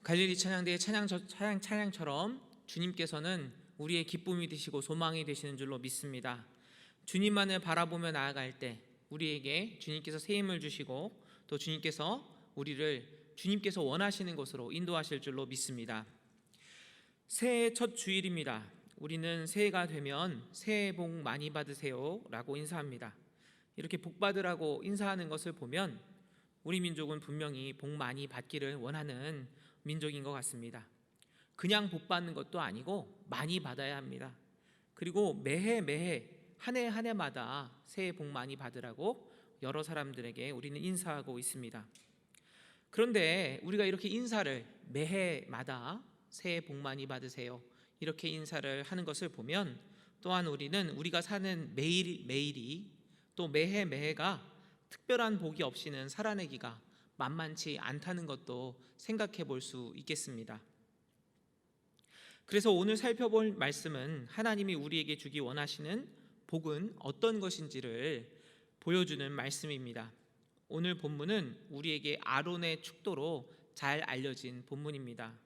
갈릴리 찬양대의 찬양처럼 주님께서는 우리의 기쁨이 되시고 소망이 되시는 줄로 믿습니다. 주님만을 바라보며 나아갈 때 우리에게 주님께서 새 힘을 주시고 또 주님께서 우리를 주님께서 원하시는 곳으로 인도하실 줄로 믿습니다. 새해 첫 주일입니다. 우리는 새해가 되면 새해 복 많이 받으세요 라고 인사합니다. 이렇게 복 받으라고 인사하는 것을 보면 우리 민족은 분명히 복 많이 받기를 원하는 민족인 것 같습니다. 그냥 복 받는 것도 아니고 많이 받아야 합니다. 그리고 매해 한 해 한 해마다 새해 복 많이 받으라고 여러 사람들에게 우리는 인사하고 있습니다. 그런데 우리가 이렇게 인사를 매해마다 새해 복 많이 받으세요 이렇게 인사를 하는 것을 보면 또한 우리는 우리가 사는 매일이 또 매해가 특별한 복이 없이는 살아내기가 만만치 않다는 것도 생각해 볼 수 있겠습니다. 그래서 오늘 살펴볼 말씀은 하나님이 우리에게 주기 원하시는 복은 어떤 것인지를 보여주는 말씀입니다. 오늘 본문은 우리에게 아론의 축도로 잘 알려진 본문입니다.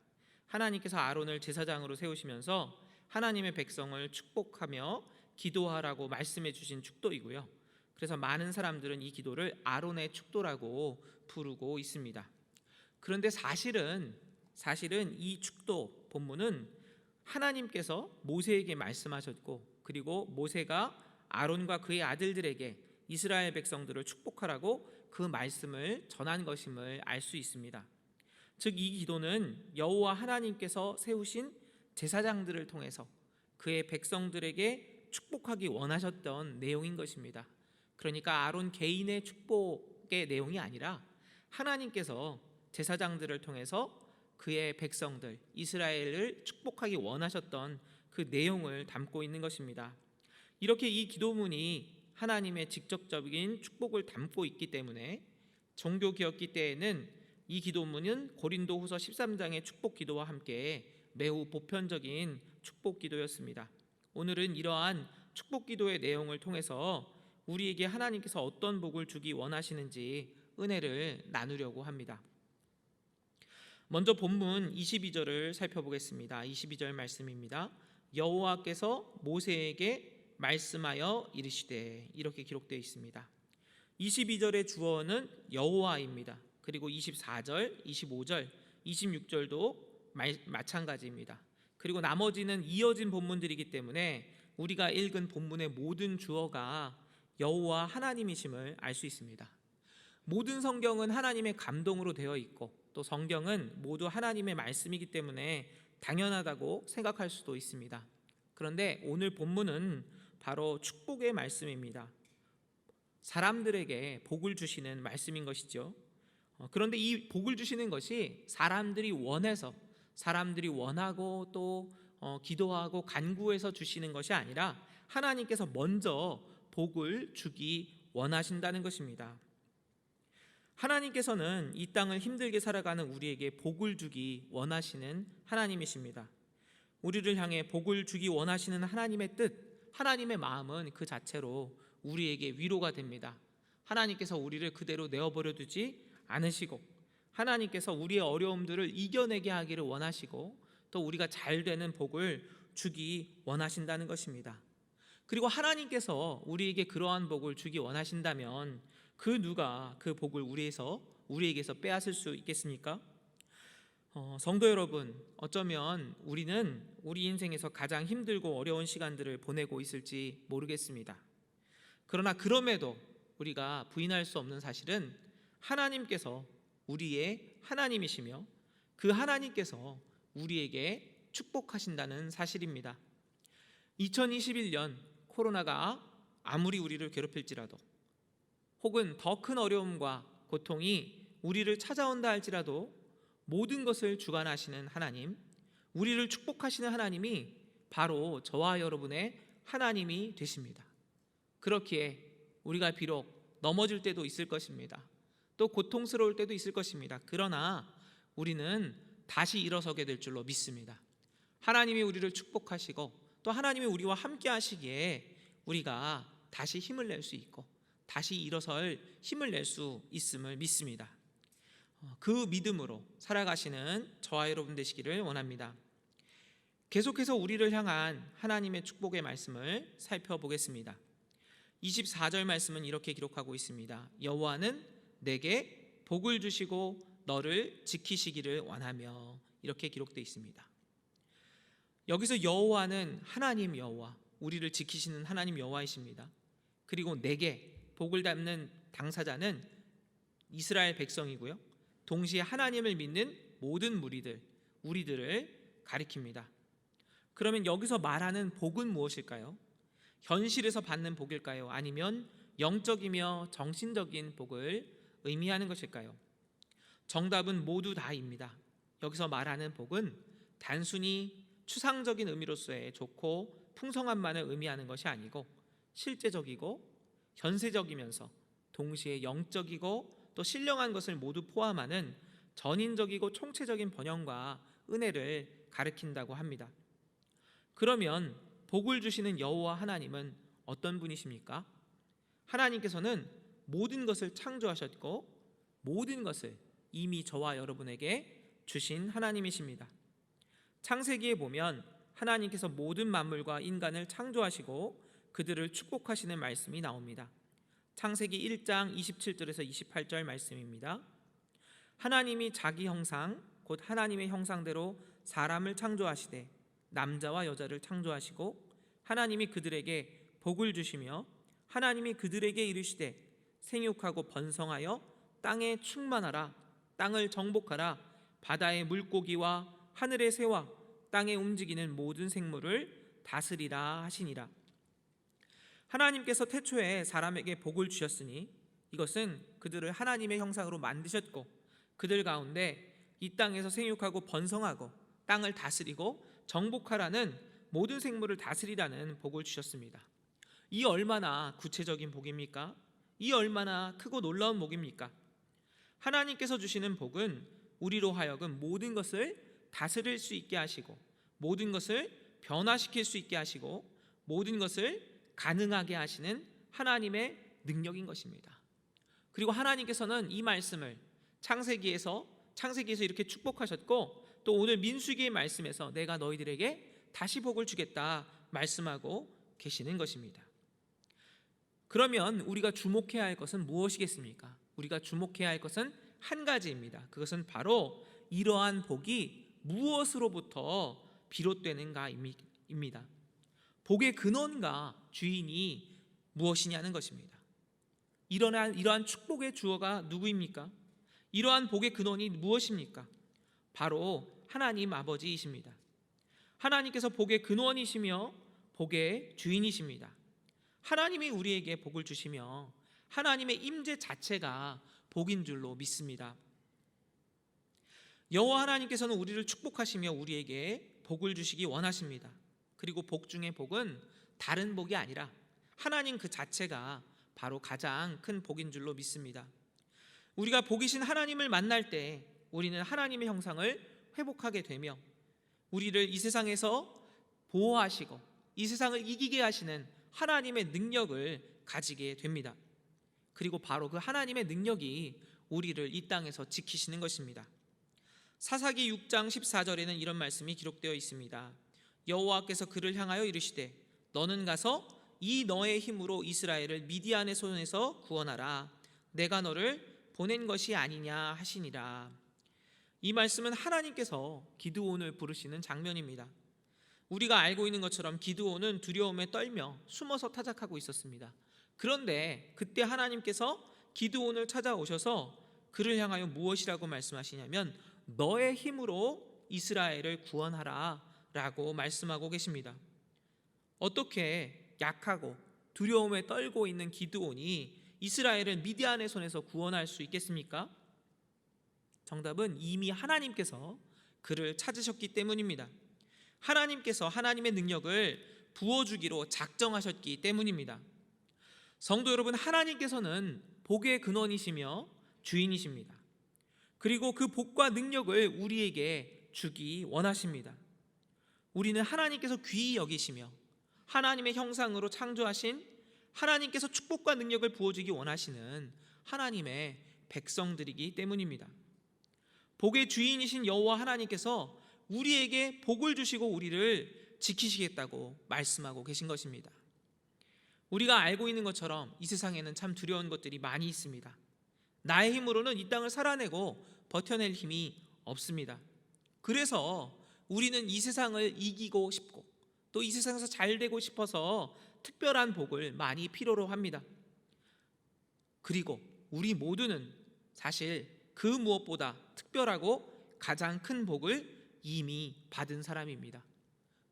하나님께서 아론을 제사장으로 세우시면서 하나님의 백성을 축복하며 기도하라고 말씀해 주신 축도이고요. 그래서 많은 사람들은 이 기도를 아론의 축도라고 부르고 있습니다. 그런데 사실은 이 축도 본문은 하나님께서 모세에게 말씀하셨고 그리고 모세가 아론과 그의 아들들에게 이스라엘 백성들을 축복하라고 그 말씀을 전한 것임을 알 수 있습니다. 즉 이 기도는 여호와 하나님께서 세우신 제사장들을 통해서 그의 백성들에게 축복하기 원하셨던 내용인 것입니다. 그러니까 아론 개인의 축복의 내용이 아니라 하나님께서 제사장들을 통해서 그의 백성들 이스라엘을 축복하기 원하셨던 그 내용을 담고 있는 것입니다. 이렇게 이 기도문이 하나님의 직접적인 축복을 담고 있기 때문에 종교개혁기 때에는 이 기도문은 고린도후서 13장의 축복 기도와 함께 매우 보편적인 축복 기도였습니다. 오늘은 이러한 축복 기도의 내용을 통해서 우리에게 하나님께서 어떤 복을 주기 원하시는지 은혜를 나누려고 합니다. 먼저 본문 22절을 살펴보겠습니다. 22절 말씀입니다. 여호와께서 모세에게 말씀하여 이르시되 이렇게 기록되어 있습니다. 22절의 주어는 여호와입니다. 그리고 24절, 25절, 26절도 마찬가지입니다. 그리고 나머지는 이어진 본문들이기 때문에 우리가 읽은 본문의 모든 주어가 여호와 하나님이심을 알 수 있습니다. 모든 성경은 하나님의 감동으로 되어 있고 또 성경은 모두 하나님의 말씀이기 때문에 당연하다고 생각할 수도 있습니다. 그런데 오늘 본문은 바로 축복의 말씀입니다. 사람들에게 복을 주시는 말씀인 것이죠. 그런데 이 복을 주시는 것이 사람들이 원해서 사람들이 원하고 또 기도하고 간구해서 주시는 것이 아니라 하나님께서 먼저 복을 주기 원하신다는 것입니다. 하나님께서는 이 땅을 힘들게 살아가는 우리에게 복을 주기 원하시는 하나님이십니다. 우리를 향해 복을 주기 원하시는 하나님의 뜻, 하나님의 마음은 그 자체로 우리에게 위로가 됩니다. 하나님께서 우리를 그대로 내어버려 두지 않으시고 하나님께서 우리의 어려움들을 이겨내게 하기를 원하시고 또 우리가 잘 되는 복을 주기 원하신다는 것입니다. 그리고 하나님께서 우리에게 그러한 복을 주기 원하신다면 그 누가 그 복을 우리에게서 빼앗을 수 있겠습니까? 성도 여러분, 어쩌면 우리는 우리 인생에서 가장 힘들고 어려운 시간들을 보내고 있을지 모르겠습니다. 그러나 그럼에도 우리가 부인할 수 없는 사실은 하나님께서 우리의 하나님이시며 그 하나님께서 우리에게 축복하신다는 사실입니다. 2021년 코로나가 아무리 우리를 괴롭힐지라도 혹은 더 큰 어려움과 고통이 우리를 찾아온다 할지라도 모든 것을 주관하시는 하나님, 우리를 축복하시는 하나님이 바로 저와 여러분의 하나님이 되십니다. 그렇기에 우리가 비록 넘어질 때도 있을 것입니다. 또 고통스러울 때도 있을 것입니다. 그러나 우리는 다시 일어서게 될 줄로 믿습니다. 하나님이 우리를 축복하시고 또 하나님이 우리와 함께 하시기에 우리가 다시 힘을 낼 수 있고 다시 일어설 힘을 낼 수 있음을 믿습니다. 그 믿음으로 살아가시는 저와 여러분 되시기를 원합니다. 계속해서 우리를 향한 하나님의 축복의 말씀을 살펴보겠습니다. 24절 말씀은 이렇게 기록하고 있습니다. 여호와는 내게 복을 주시고 너를 지키시기를 원하며, 이렇게 기록되어 있습니다. 여기서 여호와는 하나님 여호와, 우리를 지키시는 하나님 여호와이십니다. 그리고 내게 복을 담는 당사자는 이스라엘 백성이고요, 동시에 하나님을 믿는 모든 무리들, 우리들을 가리킵니다. 그러면 여기서 말하는 복은 무엇일까요? 현실에서 받는 복일까요? 아니면 영적이며 정신적인 복을 의미하는 것일까요? 정답은 모두 다입니다. 여기서 말하는 복은 단순히 추상적인 의미로서의 좋고 풍성함만을 의미하는 것이 아니고 실제적이고 현세적이면서 동시에 영적이고 또 신령한 것을 모두 포함하는 전인적이고 총체적인 번영과 은혜를 가리킨다고 합니다. 그러면 복을 주시는 여호와 하나님은 어떤 분이십니까? 하나님께서는 모든 것을 창조하셨고 모든 것을 이미 저와 여러분에게 주신 하나님이십니다. 창세기에 보면 하나님께서 모든 만물과 인간을 창조하시고 그들을 축복하시는 말씀이 나옵니다. 창세기 1장 27절에서 28절 말씀입니다. 하나님이 자기 형상 곧 하나님의 형상대로 사람을 창조하시되 남자와 여자를 창조하시고 하나님이 그들에게 복을 주시며 하나님이 그들에게 이르시되 생육하고 번성하여 땅에 충만하라, 땅을 정복하라, 바다의 물고기와 하늘의 새와 땅에 움직이는 모든 생물을 다스리라 하시니라. 하나님께서 태초에 사람에게 복을 주셨으니 이것은 그들을 하나님의 형상으로 만드셨고 그들 가운데 이 땅에서 생육하고 번성하고 땅을 다스리고 정복하라는 모든 생물을 다스리라는 복을 주셨습니다. 이 얼마나 구체적인 복입니까? 이 얼마나 크고 놀라운 복입니까? 하나님께서 주시는 복은 우리로 하여금 모든 것을 다스릴 수 있게 하시고 모든 것을 변화시킬 수 있게 하시고 모든 것을 가능하게 하시는 하나님의 능력인 것입니다. 그리고 하나님께서는 이 말씀을 창세기에서 이렇게 축복하셨고 또 오늘 민수기의 말씀에서 내가 너희들에게 다시 복을 주겠다 말씀하고 계시는 것입니다. 그러면 우리가 주목해야 할 것은 무엇이겠습니까? 우리가 주목해야 할 것은 한 가지입니다. 그것은 바로 이러한 복이 무엇으로부터 비롯되는가입니다. 복의 근원과 주인이 무엇이냐는 것입니다. 이러한 축복의 주어가 누구입니까? 이러한 복의 근원이 무엇입니까? 바로 하나님 아버지이십니다. 하나님께서 복의 근원이시며 복의 주인이십니다. 하나님이 우리에게 복을 주시며 하나님의 임재 자체가 복인 줄로 믿습니다. 여호와 하나님께서는 우리를 축복하시며 우리에게 복을 주시기 원하십니다. 그리고 복 중에 복은 다른 복이 아니라 하나님 그 자체가 바로 가장 큰 복인 줄로 믿습니다. 우리가 복이신 하나님을 만날 때 우리는 하나님의 형상을 회복하게 되며 우리를 이 세상에서 보호하시고 이 세상을 이기게 하시는 하나님의 능력을 가지게 됩니다. 그리고 바로 그 하나님의 능력이 우리를 이 땅에서 지키시는 것입니다. 사사기 6장 14절에는 이런 말씀이 기록되어 있습니다. 여호와께서 그를 향하여 이르시되 너는 가서 이 너의 힘으로 이스라엘을 미디안의 손에서 구원하라. 내가 너를 보낸 것이 아니냐 하시니라. 이 말씀은 하나님께서 기드온을 부르시는 장면입니다. 우리가 알고 있는 것처럼 기드온은 두려움에 떨며 숨어서 타작하고 있었습니다. 그런데 그때 하나님께서 기드온을 찾아오셔서 그를 향하여 무엇이라고 말씀하시냐면 너의 힘으로 이스라엘을 구원하라 라고 말씀하고 계십니다. 어떻게 약하고 두려움에 떨고 있는 기드온이 이스라엘을 미디안의 손에서 구원할 수 있겠습니까? 정답은 이미 하나님께서 그를 찾으셨기 때문입니다. 하나님께서 하나님의 능력을 부어주기로 작정하셨기 때문입니다. 성도 여러분, 하나님께서는 복의 근원이시며 주인이십니다. 그리고 그 복과 능력을 우리에게 주기 원하십니다. 우리는 하나님께서 귀히 여기시며 하나님의 형상으로 창조하신 하나님께서 축복과 능력을 부어주기 원하시는 하나님의 백성들이기 때문입니다. 복의 주인이신 여호와 하나님께서 우리에게 복을 주시고 우리를 지키시겠다고 말씀하고 계신 것입니다. 우리가 알고 있는 것처럼 이 세상에는 참 두려운 것들이 많이 있습니다. 나의 힘으로는 이 땅을 살아내고 버텨낼 힘이 없습니다. 그래서 우리는 이 세상을 이기고 싶고 또 이 세상에서 잘 되고 싶어서 특별한 복을 많이 필요로 합니다. 그리고 우리 모두는 사실 그 무엇보다 특별하고 가장 큰 복을 이미 받은 사람입니다.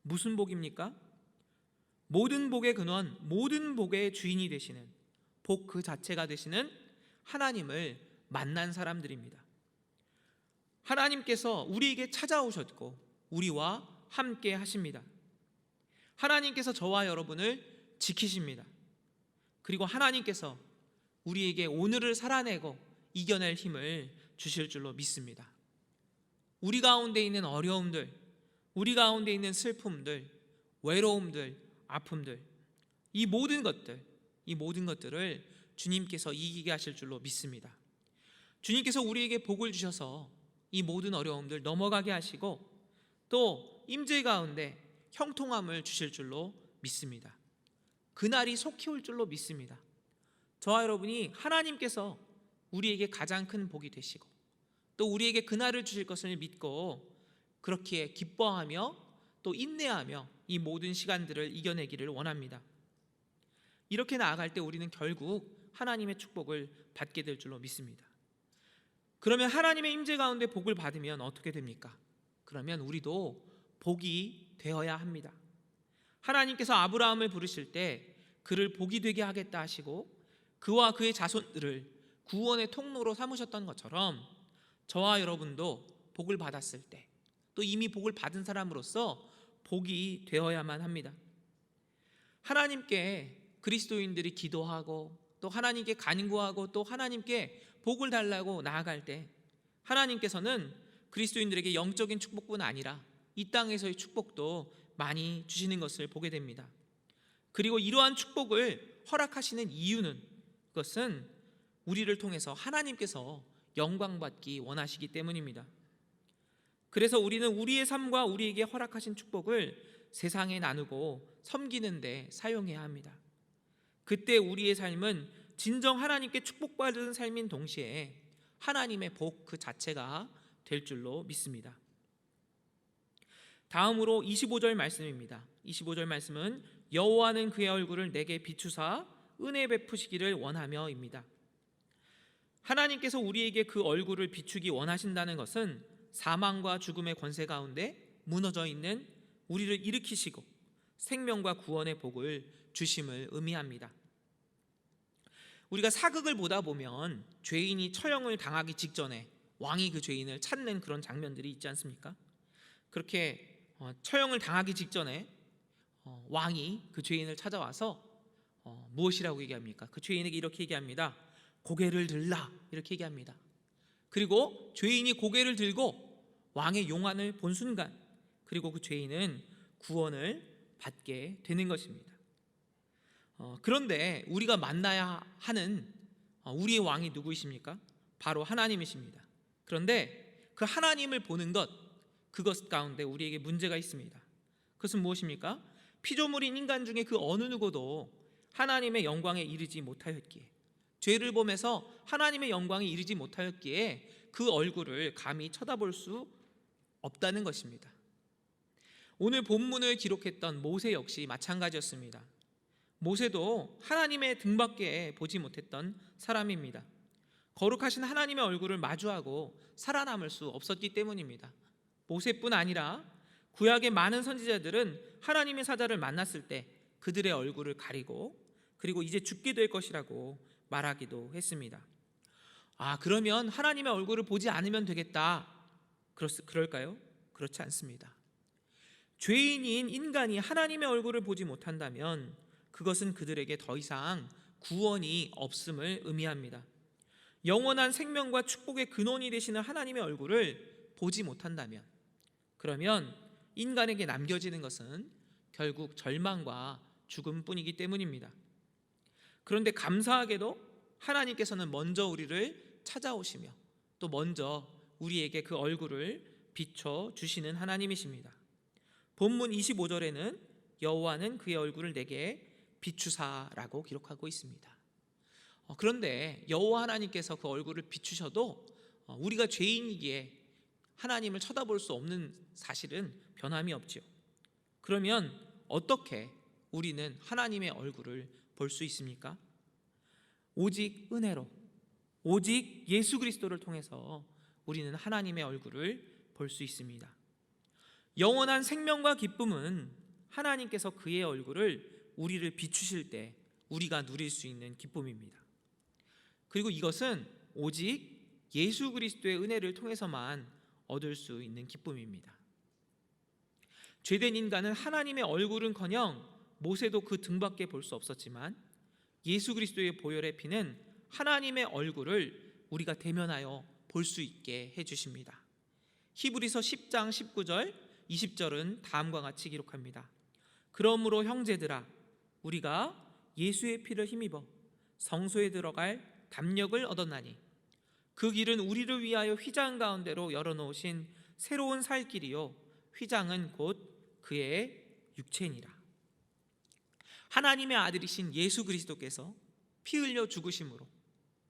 무슨 복입니까? 모든 복의 근원, 모든 복의 주인이 되시는, 복 그 자체가 되시는 하나님을 만난 사람들입니다. 하나님께서 우리에게 찾아오셨고 우리와 함께 하십니다. 하나님께서 저와 여러분을 지키십니다. 그리고 하나님께서 우리에게 오늘을 살아내고 이겨낼 힘을 주실 줄로 믿습니다. 우리 가운데 있는 어려움들, 우리 가운데 있는 슬픔들, 외로움들, 아픔들, 이 모든 것들을 주님께서 이기게 하실 줄로 믿습니다. 주님께서 우리에게 복을 주셔서 이 모든 어려움들 넘어가게 하시고 또 임재 가운데 형통함을 주실 줄로 믿습니다. 그날이 속히 올 줄로 믿습니다. 저와 여러분이 하나님께서 우리에게 가장 큰 복이 되시고 또 우리에게 그날을 주실 것을 믿고 그렇게 기뻐하며 또 인내하며 이 모든 시간들을 이겨내기를 원합니다. 이렇게 나아갈 때 우리는 결국 하나님의 축복을 받게 될 줄로 믿습니다. 그러면 하나님의 임재 가운데 복을 받으면 어떻게 됩니까? 그러면 우리도 복이 되어야 합니다. 하나님께서 아브라함을 부르실 때 그를 복이 되게 하겠다 하시고 그와 그의 자손들을 구원의 통로로 삼으셨던 것처럼 저와 여러분도 복을 받았을 때 또 이미 복을 받은 사람으로서 복이 되어야만 합니다. 하나님께 그리스도인들이 기도하고 또 하나님께 간구하고 또 하나님께 복을 달라고 나아갈 때 하나님께서는 그리스도인들에게 영적인 축복뿐 아니라 이 땅에서의 축복도 많이 주시는 것을 보게 됩니다. 그리고 이러한 축복을 허락하시는 이유는 그것은 우리를 통해서 하나님께서 영광받기 원하시기 때문입니다. 그래서 우리는 우리의 삶과 우리에게 허락하신 축복을 세상에 나누고 섬기는 데 사용해야 합니다. 그때 우리의 삶은 진정 하나님께 축복받은 삶인 동시에 하나님의 복 그 자체가 될 줄로 믿습니다. 다음으로 25절 말씀입니다. 25절 말씀은 여호와는 그의 얼굴을 내게 비추사 은혜 베푸시기를 원하며입니다. 하나님께서 우리에게 그 얼굴을 비추기 원하신다는 것은 사망과 죽음의 권세 가운데 무너져 있는 우리를 일으키시고 생명과 구원의 복을 주심을 의미합니다. 우리가 사극을 보다 보면 죄인이 처형을 당하기 직전에 왕이 그 죄인을 찾는 그런 장면들이 있지 않습니까? 그렇게 처형을 당하기 직전에 왕이 그 죄인을 찾아와서 무엇이라고 얘기합니까? 그 죄인에게 이렇게 얘기합니다. 고개를 들라, 이렇게 얘기합니다. 그리고 죄인이 고개를 들고 왕의 용안을 본 순간 그리고 그 죄인은 구원을 받게 되는 것입니다. 그런데 우리가 만나야 하는 우리의 왕이 누구이십니까? 바로 하나님이십니다. 그런데 그 하나님을 보는 그것 가운데 우리에게 문제가 있습니다. 그것은 무엇입니까? 피조물인 인간 중에 그 어느 누구도 하나님의 영광에 이르지 못하였기에, 죄를 범해서 하나님의 영광에 이르지 못하였기에 그 얼굴을 감히 쳐다볼 수 없다는 것입니다. 오늘 본문을 기록했던 모세 역시 마찬가지였습니다. 모세도 하나님의 등밖에 보지 못했던 사람입니다. 거룩하신 하나님의 얼굴을 마주하고 살아남을 수 없었기 때문입니다. 모세뿐 아니라 구약의 많은 선지자들은 하나님의 사자를 만났을 때 그들의 얼굴을 가리고 그리고 이제 죽게 될 것이라고 말하기도 했습니다. 그러면 하나님의 얼굴을 보지 않으면 되겠다, 그럴까요? 그렇지 않습니다. 죄인인 인간이 하나님의 얼굴을 보지 못한다면 그것은 그들에게 더 이상 구원이 없음을 의미합니다. 영원한 생명과 축복의 근원이 되시는 하나님의 얼굴을 보지 못한다면 그러면 인간에게 남겨지는 것은 결국 절망과 죽음뿐이기 때문입니다. 그런데 감사하게도 하나님께서는 먼저 우리를 찾아오시며 또 먼저 우리에게 그 얼굴을 비춰 주시는 하나님이십니다. 본문 25절에는 여호와는 그의 얼굴을 내게 비추사라고 기록하고 있습니다. 그런데 여호와 하나님께서 그 얼굴을 비추셔도 우리가 죄인이기에 하나님을 쳐다볼 수 없는 사실은 변함이 없지요. 그러면 어떻게 우리는 하나님의 얼굴을 볼 수 있습니까? 오직 은혜로, 오직 예수 그리스도를 통해서 우리는 하나님의 얼굴을 볼 수 있습니다. 영원한 생명과 기쁨은 하나님께서 그의 얼굴을 우리를 비추실 때 우리가 누릴 수 있는 기쁨입니다. 그리고 이것은 오직 예수 그리스도의 은혜를 통해서만 얻을 수 있는 기쁨입니다. 죄된 인간은 하나님의 얼굴은커녕 모세도 그 등밖에 볼 수 없었지만 예수 그리스도의 보혈의 피는 하나님의 얼굴을 우리가 대면하여 볼 수 있게 해주십니다. 히브리서 10장 19절 20절은 다음과 같이 기록합니다. 그러므로 형제들아, 우리가 예수의 피를 힘입어 성소에 들어갈 담력을 얻었나니 그 길은 우리를 위하여 휘장 가운데로 열어놓으신 새로운 살 길이요 휘장은 곧 그의 육체니라. 하나님의 아들이신 예수 그리스도께서 피 흘려 죽으심으로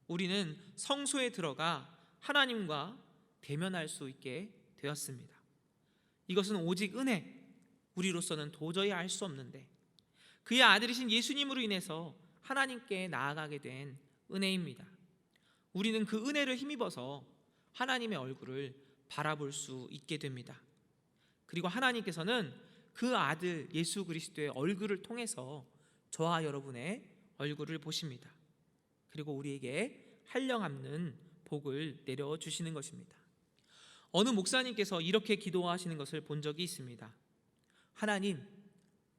우리는 성소에 들어가 하나님과 대면할 수 있게 되었습니다. 이것은 오직 은혜, 우리로서는 도저히 알 수 없는데 그의 아들이신 예수님으로 인해서 하나님께 나아가게 된 은혜입니다. 우리는 그 은혜를 힘입어서 하나님의 얼굴을 바라볼 수 있게 됩니다. 그리고 하나님께서는 그 아들 예수 그리스도의 얼굴을 통해서 저와 여러분의 얼굴을 보십니다. 그리고 우리에게 한량없는 복을 내려주시는 것입니다. 어느 목사님께서 이렇게 기도하시는 것을 본 적이 있습니다. 하나님,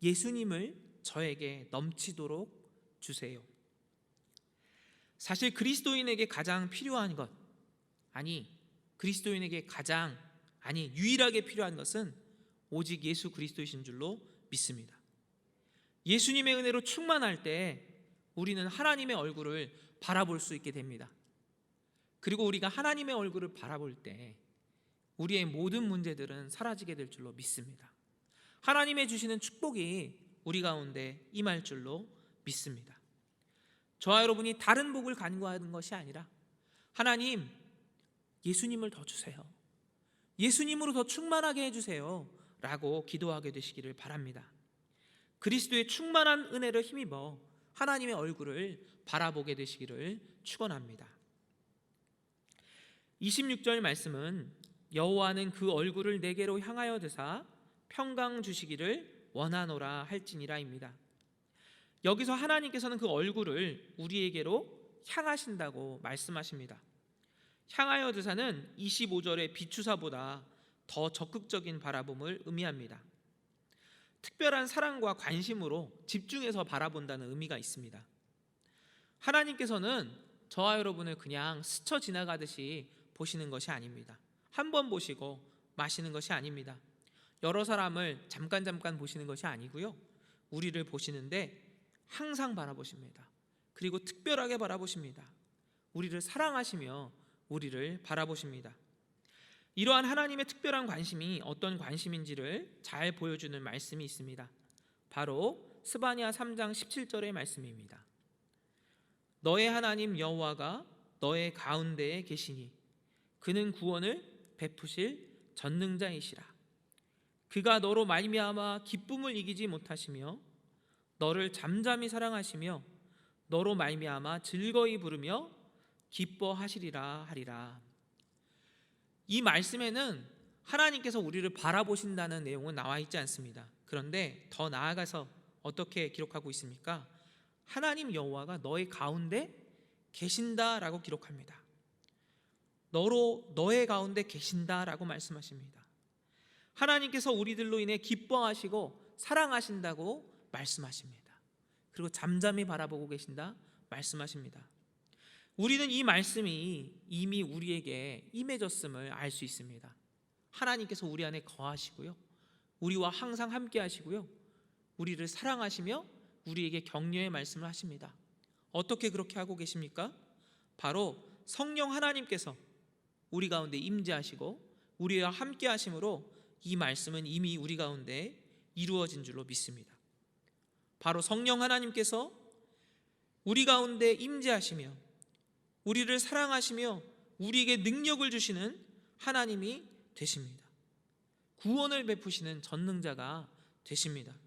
예수님을 저에게 넘치도록 주세요. 사실 그리스도인에게 가장 필요한 것, 그리스도인에게 유일하게 필요한 것은 오직 예수 그리스도이신 줄로 믿습니다. 예수님의 은혜로 충만할 때 우리는 하나님의 얼굴을 바라볼 수 있게 됩니다. 그리고 우리가 하나님의 얼굴을 바라볼 때 우리의 모든 문제들은 사라지게 될 줄로 믿습니다. 하나님의 주시는 축복이 우리 가운데 임할 줄로 믿습니다. 저와 여러분이 다른 복을 간구하는 것이 아니라 하나님, 예수님을 더 주세요, 예수님으로 더 충만하게 해주세요 라고 기도하게 되시기를 바랍니다. 그리스도의 충만한 은혜를 힘입어 하나님의 얼굴을 바라보게 되시기를 축원합니다. 26절 말씀은 여호와는 그 얼굴을 내게로 향하여 드사 평강 주시기를 원하노라 할지니라입니다. 여기서 하나님께서는 그 얼굴을 우리에게로 향하신다고 말씀하십니다. 향하여 드사는 25절의 비추사보다 더 적극적인 바라봄을 의미합니다. 특별한 사랑과 관심으로 집중해서 바라본다는 의미가 있습니다. 하나님께서는 저와 여러분을 그냥 스쳐 지나가듯이 보시는 것이 아닙니다. 한 번 보시고 마시는 것이 아닙니다. 여러 사람을 잠깐 보시는 것이 아니고요, 우리를 보시는데 항상 바라보십니다. 그리고 특별하게 바라보십니다. 우리를 사랑하시며 우리를 바라보십니다. 이러한 하나님의 특별한 관심이 어떤 관심인지를 잘 보여주는 말씀이 있습니다. 바로 스바냐 3장 17절의 말씀입니다. 너의 하나님 여호와가 너의 가운데에 계시니 그는 구원을 베푸실 전능자이시라. 그가 너로 말미암아 기쁨을 이기지 못하시며 너를 잠잠히 사랑하시며 너로 말미암아 즐거이 부르며 기뻐하시리라 하리라. 이 말씀에는 하나님께서 우리를 바라보신다는 내용은 나와 있지 않습니다. 그런데 더 나아가서 어떻게 기록하고 있습니까? 하나님 여호와가 너의 가운데 계신다라고 기록합니다. 너의 가운데 계신다라고 말씀하십니다. 하나님께서 우리들로 인해 기뻐하시고 사랑하신다고 말씀하십니다. 그리고 잠잠히 바라보고 계신다 말씀하십니다. 우리는 이 말씀이 이미 우리에게 임해졌음을 알 수 있습니다. 하나님께서 우리 안에 거하시고요, 우리와 항상 함께 하시고요, 우리를 사랑하시며 우리에게 격려의 말씀을 하십니다. 어떻게 그렇게 하고 계십니까? 바로 성령 하나님께서 우리 가운데 임재하시고 우리와 함께 하심으로 이 말씀은 이미 우리 가운데 이루어진 줄로 믿습니다. 바로 성령 하나님께서 우리 가운데 임재하시며 우리를 사랑하시며 우리에게 능력을 주시는 하나님이 되십니다. 구원을 베푸시는 전능자가 되십니다.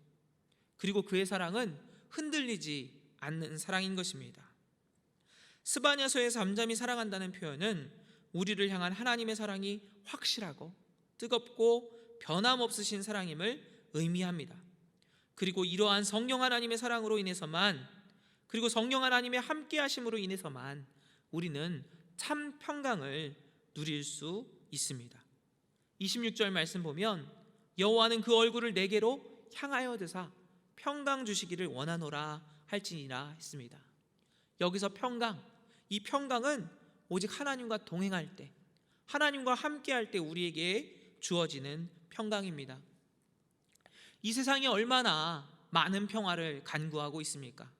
그리고 그의 사랑은 흔들리지 않는 사랑인 것입니다. 스바냐서의 잠잠히 사랑한다는 표현은 우리를 향한 하나님의 사랑이 확실하고 뜨겁고 변함없으신 사랑임을 의미합니다. 그리고 이러한 성령 하나님의 사랑으로 인해서만, 그리고 성령 하나님의 함께 하심으로 인해서만 우리는 참 평강을 누릴 수 있습니다. 26절 말씀 보면 여호와는 그 얼굴을 내게로 향하여 드사 평강 주시기를 원하노라 할지니라 했습니다. 여기서 평강, 이 평강은 오직 하나님과 동행할 때, 하나님과 함께할 때 우리에게 주어지는 평강입니다. 이 세상이 얼마나 많은 평화를 간구하고 있습니까?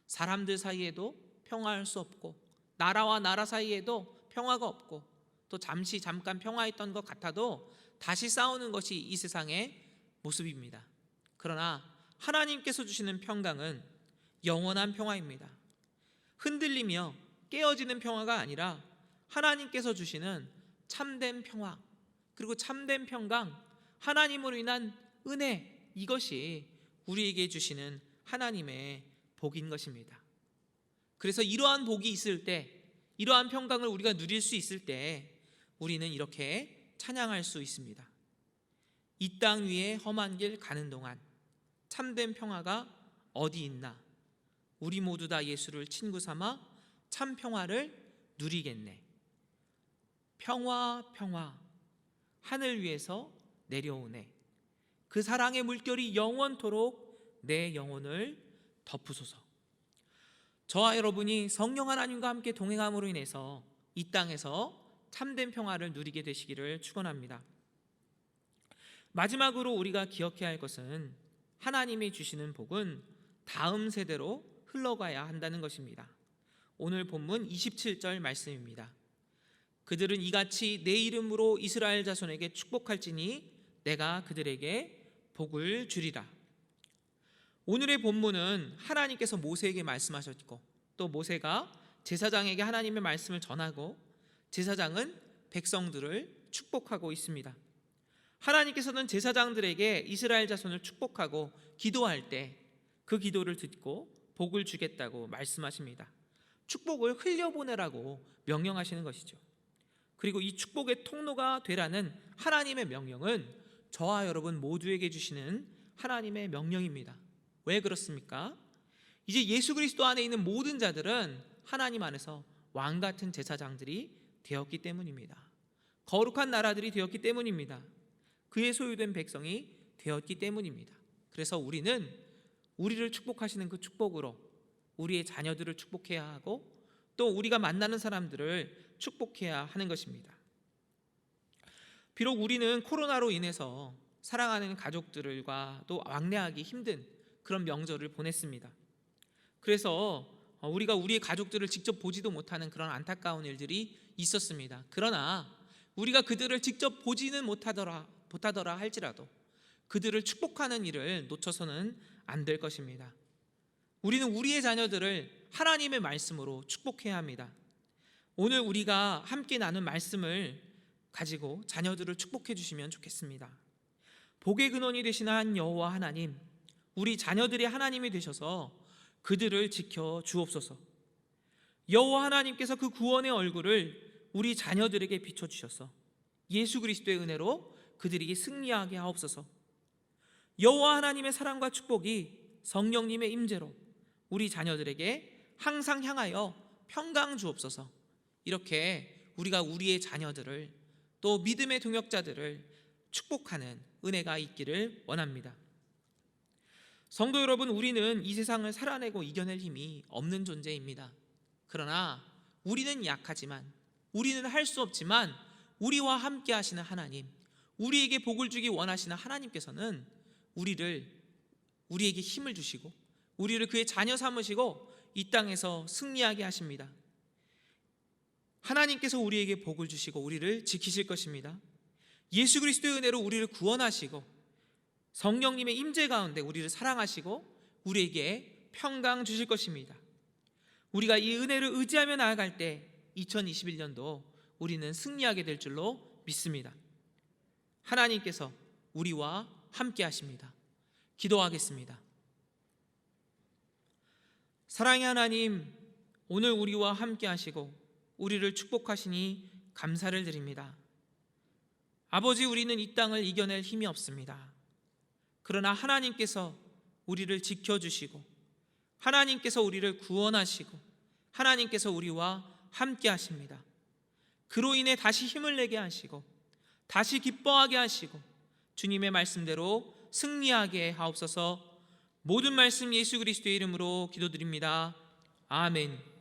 사람들 사이에도 평화할 수 없고, 나라와 나라 사이에도 평화가 없고, 또 잠깐 평화했던 것 같아도 다시 싸우는 것이 이 세상의 모습입니다. 그러나 하나님께서 주시는 평강은 영원한 평화입니다. 흔들리며 깨어지는 평화가 아니라 하나님께서 주시는 참된 평화, 그리고 참된 평강, 하나님으로 인한 은혜, 이것이 우리에게 주시는 하나님의 복인 것입니다. 그래서 이러한 복이 있을 때, 이러한 평강을 우리가 누릴 수 있을 때 우리는 이렇게 찬양할 수 있습니다. 이 땅 위에 험한 길 가는 동안 참된 평화가 어디 있나? 우리 모두 다 예수를 친구 삼아 참 평화를 누리겠네. 평화 평화 하늘 위에서 내려오네. 그 사랑의 물결이 영원토록 내 영혼을 덮으소서. 저와 여러분이 성령 하나님과 함께 동행함으로 인해서 이 땅에서 참된 평화를 누리게 되시기를 축원합니다. 마지막으로 우리가 기억해야 할 것은 하나님이 주시는 복은 다음 세대로 흘러가야 한다는 것입니다. 오늘 본문 27절 말씀입니다. 그들은 이같이 내 이름으로 이스라엘 자손에게 축복할지니 내가 그들에게 복을 주리라. 오늘의 본문은 하나님께서 모세에게 말씀하셨고, 또 모세가 제사장에게 하나님의 말씀을 전하고 제사장은 백성들을 축복하고 있습니다. 하나님께서는 제사장들에게 이스라엘 자손을 축복하고 기도할 때 그 기도를 듣고 복을 주겠다고 말씀하십니다. 축복을 흘려보내라고 명령하시는 것이죠. 그리고 이 축복의 통로가 되라는 하나님의 명령은 저와 여러분 모두에게 주시는 하나님의 명령입니다. 왜 그렇습니까? 이제 예수 그리스도 안에 있는 모든 자들은 하나님 안에서 왕 같은 제사장들이 되었기 때문입니다. 거룩한 나라들이 되었기 때문입니다. 그의 소유된 백성이 되었기 때문입니다. 그래서 우리는 우리를 축복하시는 그 축복으로 우리의 자녀들을 축복해야 하고, 또 우리가 만나는 사람들을 축복해야 하는 것입니다. 비록 우리는 코로나로 인해서 사랑하는 가족들과 또 왕래하기 힘든 그런 명절을 보냈습니다. 그래서 우리가 우리의 가족들을 직접 보지도 못하는 그런 안타까운 일들이 있었습니다. 그러나 우리가 그들을 직접 보지는 못하더라 할지라도 그들을 축복하는 일을 놓쳐서는 안 될 것입니다. 우리는 우리의 자녀들을 하나님의 말씀으로 축복해야 합니다. 오늘 우리가 함께 나눈 말씀을 가지고 자녀들을 축복해 주시면 좋겠습니다. 복의 근원이 되시는 여호와 하나님, 우리 자녀들의 하나님이 되셔서 그들을 지켜 주옵소서. 여호와 하나님께서 그 구원의 얼굴을 우리 자녀들에게 비춰주셔서 예수 그리스도의 은혜로 그들에게 승리하게 하옵소서. 여호와 하나님의 사랑과 축복이 성령님의 임재로 우리 자녀들에게 항상 향하여 평강 주옵소서. 이렇게 우리가 우리의 자녀들을, 또 믿음의 동역자들을 축복하는 은혜가 있기를 원합니다. 성도 여러분, 우리는 이 세상을 살아내고 이겨낼 힘이 없는 존재입니다. 그러나 우리는 약하지만, 우리는 할 수 없지만 우리와 함께 하시는 하나님, 우리에게 복을 주기 원하시는 하나님께서는 우리에게 힘을 주시고 우리를 그의 자녀 삼으시고 이 땅에서 승리하게 하십니다. 하나님께서 우리에게 복을 주시고 우리를 지키실 것입니다. 예수 그리스도의 은혜로 우리를 구원하시고 성령님의 임재 가운데 우리를 사랑하시고 우리에게 평강 주실 것입니다. 우리가 이 은혜를 의지하며 나아갈 때 2021년도 우리는 승리하게 될 줄로 믿습니다. 하나님께서 우리와 함께 하십니다. 기도하겠습니다. 사랑의 하나님, 오늘 우리와 함께 하시고 우리를 축복하시니 감사를 드립니다. 아버지, 우리는 이 땅을 이겨낼 힘이 없습니다. 그러나 하나님께서 우리를 지켜주시고 하나님께서 우리를 구원하시고 하나님께서 우리와 함께 하십니다. 그로 인해 다시 힘을 내게 하시고 다시 기뻐하게 하시고 주님의 말씀대로 승리하게 하옵소서. 모든 말씀 예수 그리스도의 이름으로 기도드립니다. 아멘.